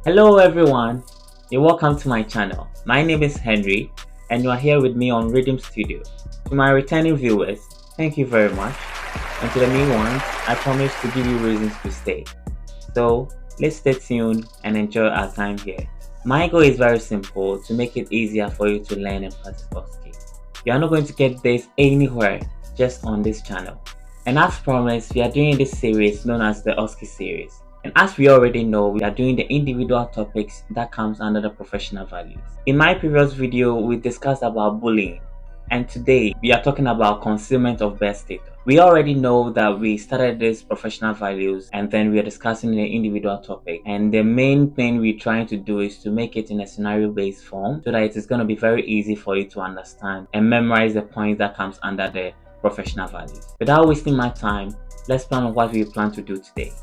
Hello everyone, you're welcome to my channel. My name is Henry and you are here with me on Rhythm Studio. To my returning viewers, thank you very much. And to the new ones, I promise to give you reasons to stay. So let's stay tuned and enjoy our time here. My goal is very simple: to make it easier for you to learn and practice OSCE. You are not going to get this anywhere, just on this channel. And as promised, we are doing this series known as the OSCE series. And as we already know, we are doing the individual topics that comes under the professional values. In my previous video, we discussed about bullying. And today, we are talking about concealment of bed status. We already know that we started this professional values and then we are discussing the individual topic. And the main thing we're trying to do is to make it in a scenario-based form so that it is going to be very easy for you to understand and memorize the points that comes under the professional values. Without wasting my time, let's plan on what we plan to do today.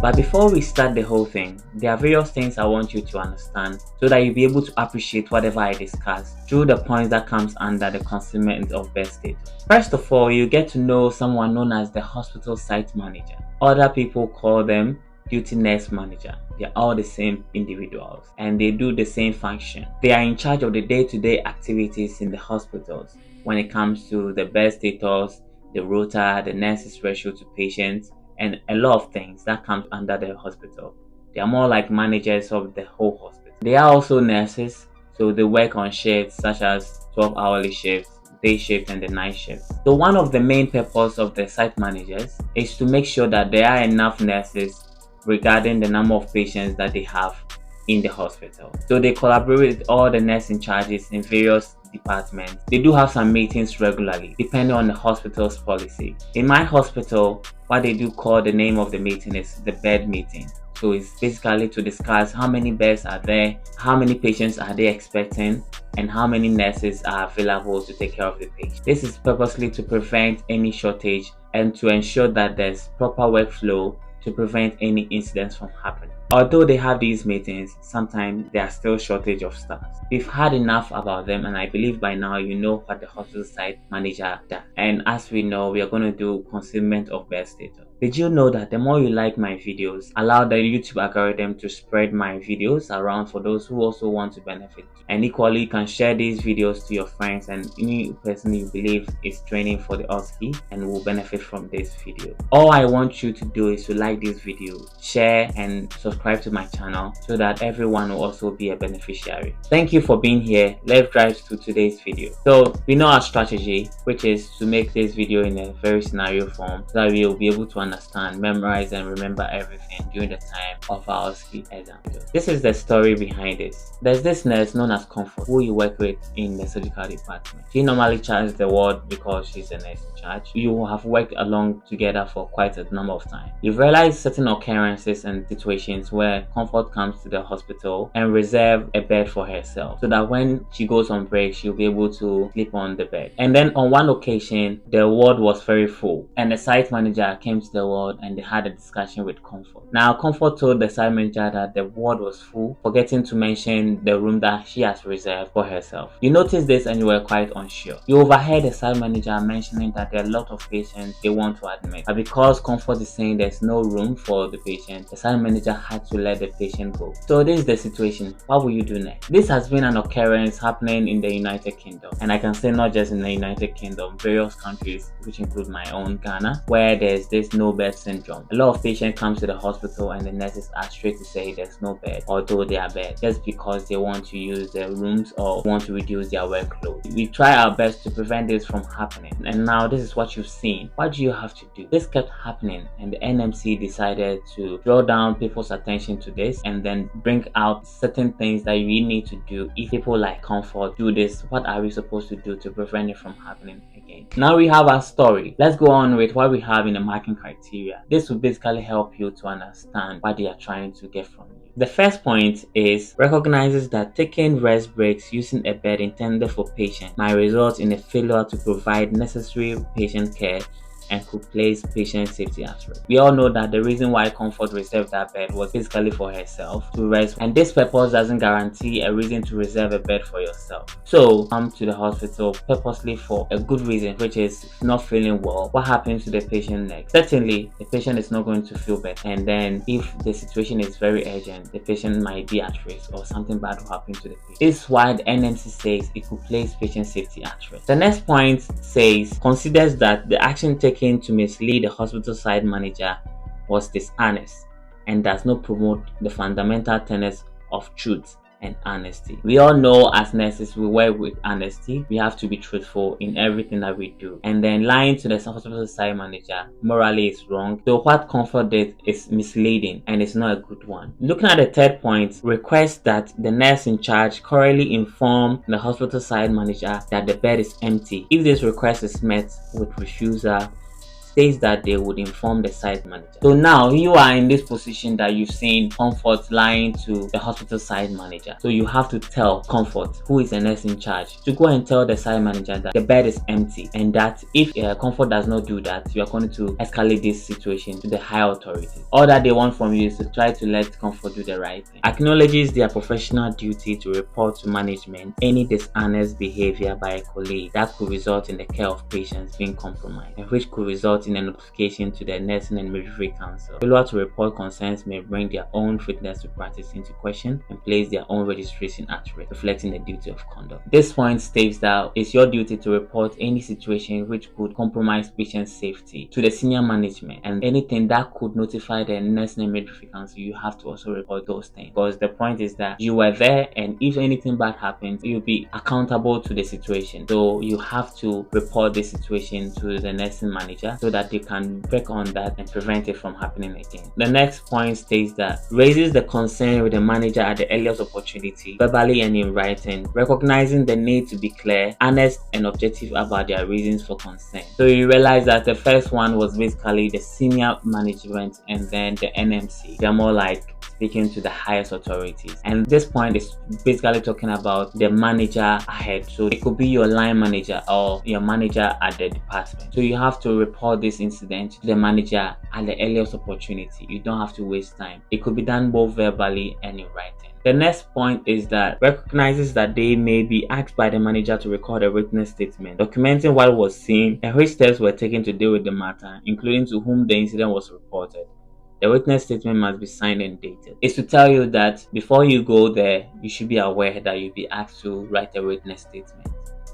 But before we start the whole thing, there are various things I want you to understand so that you'll be able to appreciate whatever I discuss through the points that comes under the concealment of bed status. First of all, you get to know someone known as the hospital site manager. Other people call them duty nurse manager. They're all the same individuals and they do the same function. They are in charge of the day-to-day activities in the hospitals when it comes to the bed status, the rota, the nurses' ratio to patients, and a lot of things that comes under the hospital. They are more like managers of the whole hospital. They are also nurses, so they work on shifts such as 12-hourly shifts, day shift, and the night shift. So one of the main purpose of the site managers is to make sure that there are enough nurses regarding the number of patients that they have in the hospital. So they collaborate with all the nursing charges in various departments. They do have some meetings regularly depending on the hospital's policy. In my hospital, what they do call the name of the meeting is the bed meeting. So it's basically to discuss how many beds are there, how many patients are they expecting, and how many nurses are available to take care of the patient. This is purposely to prevent any shortage and to ensure that there's proper workflow to prevent any incidents from happening. Although they have these meetings, sometimes there are still shortage of staff. We've had enough about them and I believe by now you know what the hospital site manager does. And as we know, we are going to do concealment of bed status. Did you know that the more you like my videos, allow the YouTube algorithm to spread my videos around for those who also want to benefit? And equally, you can share these videos to your friends and any person you believe is training for the OSCE and will benefit from this video. All I want you to do is to like this video, share and subscribe to my channel so that everyone will also be a beneficiary. Thank you for being here. Let's drive to today's video. So we know our strategy, which is to make this video in a very scenario form so that we will be able to understand, memorize and remember everything during the time of our OSCE exam. This is the story behind this. There's this nurse known as Comfort who you work with in the surgical department. She normally charges the ward because she's the nurse in charge. You have worked along together for quite a number of time. You've realized certain occurrences and situations where Comfort comes to the hospital and reserve a bed for herself so that when she goes on break she'll be able to sleep on the bed. And then on one occasion the ward was very full and the site manager came to the ward and they had a discussion with Comfort. Now Comfort told the site manager that the ward was full, forgetting to mention the room that she has reserved for herself. You noticed this and you were quite unsure. You overheard the site manager mentioning that there are a lot of patients they want to admit, but because Comfort is saying there's no room for the patient, the site manager had to let the patient go. So this is the situation. What will you do next? This has been an occurrence happening in the United Kingdom, and I can say not just in the United Kingdom, various countries which include my own Ghana, where there's this no bed syndrome. A lot of patients come to the hospital and the nurses are straight to say there's no bed, although they are bed, just because they want to use their rooms or want to reduce their workload. We try our best to prevent this from happening, and now this is what you've seen. What do you have to do? This kept happening and the NMC decided to draw down people's attention to this and then bring out certain things that you need to do. If people like Comfort do this, what are we supposed to do to prevent it from happening again? Now we have our story. Let's go on with what we have in the marking criteria. This will basically help you to understand what they are trying to get from you. The first point is recognizes that taking rest breaks using a bed intended for patients might result in a failure to provide necessary patient care and could place patient safety at risk. We all know that the reason why Comfort reserved that bed was basically for herself to rest, and this purpose doesn't guarantee a reason to reserve a bed for yourself. So come to the hospital purposely for a good reason, which is not feeling well. What happens to the patient next? Certainly the patient is not going to feel better, and then if the situation is very urgent, the patient might be at risk or something bad will happen to the patient. This is why the NMC says it could place patient safety at risk. The next point says considers that the action taken to mislead the hospital site manager was dishonest and does not promote the fundamental tenets of truth and honesty. We all know as nurses we work with honesty. We have to be truthful in everything that we do, and then lying to the hospital site manager morally is wrong. So what Comfort did is misleading and it's not a good one. Looking at the third point, request that the nurse in charge correctly inform the hospital site manager that the bed is empty. If this request is met with refusal, states that they would inform the site manager. So now you are in this position that you've seen Comfort lying to the hospital site manager. So you have to tell Comfort, who is the nurse in charge, to go and tell the site manager that the bed is empty, and that if Comfort does not do that, you are going to escalate this situation to the higher authorities. All that they want from you is to try to let Comfort do the right thing. Acknowledges their professional duty to report to management any dishonest behavior by a colleague that could result in the care of patients being compromised, and which could result in a notification to the Nursing and Midwifery Council. Failure to report concerns may bring their own fitness to practice into question and place their own registration at risk, reflecting the duty of conduct. This point states that it's your duty to report any situation which could compromise patient safety to the senior management, and anything that could notify the Nursing and Midwifery Council, you have to also report those things, because the point is that you were there, and if anything bad happens, you'll be accountable to the situation. So you have to report the situation to the nursing manager so that they can work on that and prevent it from happening again. The next point states that raises the concern with the manager at the earliest opportunity, verbally and in writing, recognizing the need to be clear, honest, and objective about their reasons for concern. So you realize that the first one was basically the senior management, and then the NMC. They're more like speaking to the highest authorities, and this point is basically talking about the manager ahead. So it could be your line manager or your manager at the department. So you have to report this incident to the manager at the earliest opportunity. You don't have to waste time. It could be done both verbally and in writing. The next point is that recognizes that they may be asked by the manager to record a witness statement documenting what was seen and which steps were taken to deal with the matter, including to whom the incident was reported. The witness statement must be signed and dated. It's to tell you that before you go there, you should be aware that you'll be asked to write a witness statement.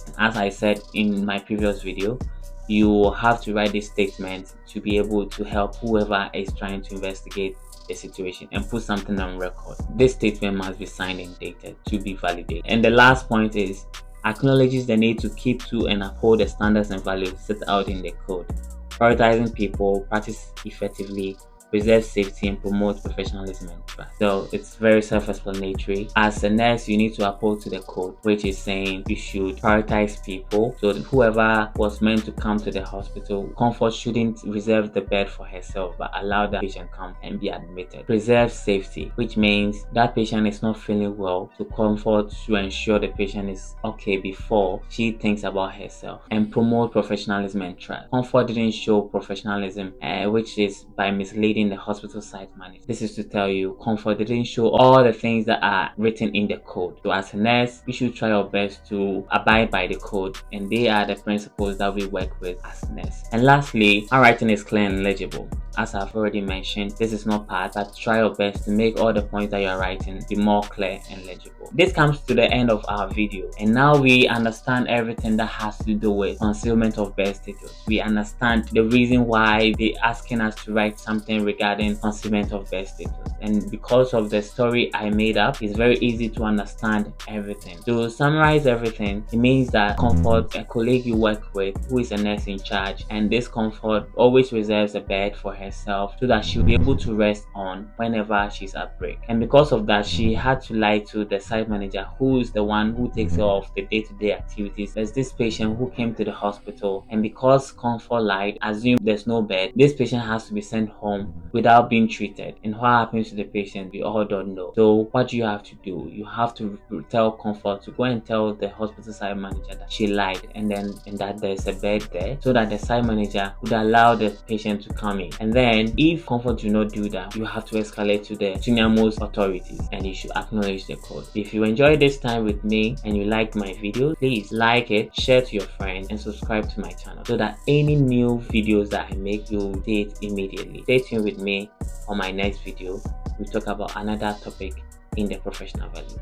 And as I said in my previous video, you will have to write this statement to be able to help whoever is trying to investigate the situation and put something on record. This statement must be signed and dated to be validated. And the last point is acknowledges the need to keep to and uphold the standards and values set out in the code, prioritizing people, practice effectively, preserve safety, and promote professionalism and trust. So it's very self-explanatory. As a nurse, you need to uphold to the code, which is saying you should prioritize people. So whoever was meant to come to the hospital, Comfort shouldn't reserve the bed for herself, but allow that patient come and be admitted. Preserve safety, which means that patient is not feeling well, to Comfort to ensure the patient is okay before she thinks about herself. And promote professionalism and trust. Comfort didn't show professionalism, which is by misleading the hospital site manager. This is to tell you Comfort didn't show all the things that are written in the code. So as a nurse, you should try your best to abide by the code, and they are the principles that we work with as nurse. And lastly, handwriting is clear and legible. As I've already mentioned, this is not part, but try your best to make all the points that you're writing be more clear and legible. This comes to the end of our video, and now we understand everything that has to do with concealment of bed status. We understand the reason why they're asking us to write something regarding concealment of bed status, and because of the story I made up, it's very easy to understand everything. To summarize everything, it means that Comfort, a colleague you work with who is a nurse in charge, and this Comfort always reserves a bed for herself so that she'll be able to rest on whenever she's at break. And because of that, she had to lie to the site manager, who is the one who takes care of the day-to-day activities. There's this patient who came to the hospital, and because Comfort lied, assumed there's no bed, this patient has to be sent home without being treated. And what happens to the patient, we all don't know. So what do you have to do? You have to tell Comfort to go and tell the hospital site manager that she lied, and that there's a bed there, so that the site manager would allow the patient to come in. And then if Comfort do not do that, you have to escalate to the senior most authorities, and you should acknowledge the code. If you enjoyed this time with me and you liked my video, please like it, share to your friends, and subscribe to my channel so that any new videos that I make, you'll see it immediately. Stay tuned with me on my next video. We'll talk about another topic in the professional value.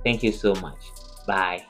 Thank you so much. Bye.